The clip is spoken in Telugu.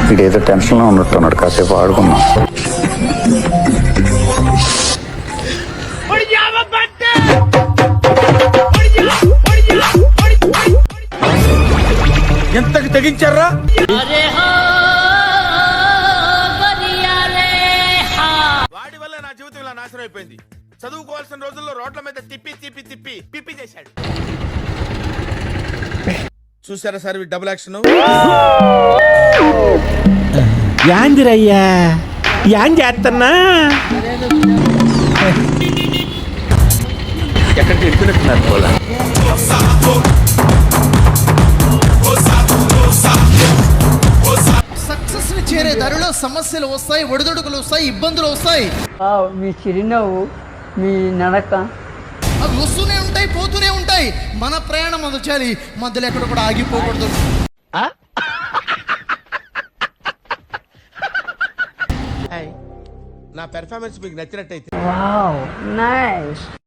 వీడేదో టెన్షన్లో ఉన్నట్టున్నాడు, కాసేపు ఆడుకున్నాం. ఎంతకి తెగించారా? వాడి వల్ల నా జీవితం ఇలా నాశనం అయిపోయింది. చదువుకోవాల్సిన రోజుల్లో రోడ్ల మీద తిప్పి తిప్పి తిప్పి పిప్పి చేశాడు. చూసారా సార్ డబుల్ యాక్షన్? యాందిరయ్యా యాన్ చేస్తున్నా. ఎక్కడికి వెళ్తున్నట్టున్నారు పోలా. సక్సెస్ ని చేరే దారిలో సమస్యలు వస్తాయి, ఒడిదుడుకులు వస్తాయి, ఇబ్బందులు వస్తాయి. మీ చిరునవ్వు, మీ నడక, అవి వస్తూనే ఉంటాయి, పోతూనే ఉంటాయి. మన ప్రయాణం మొదలు చేయాలి, మధ్యలో ఎక్కడ కూడా ఆగిపోకూడదు. నా పెర్ఫార్మెన్స్ మీకు నచ్చినట్టయితే వావ్ నైస్.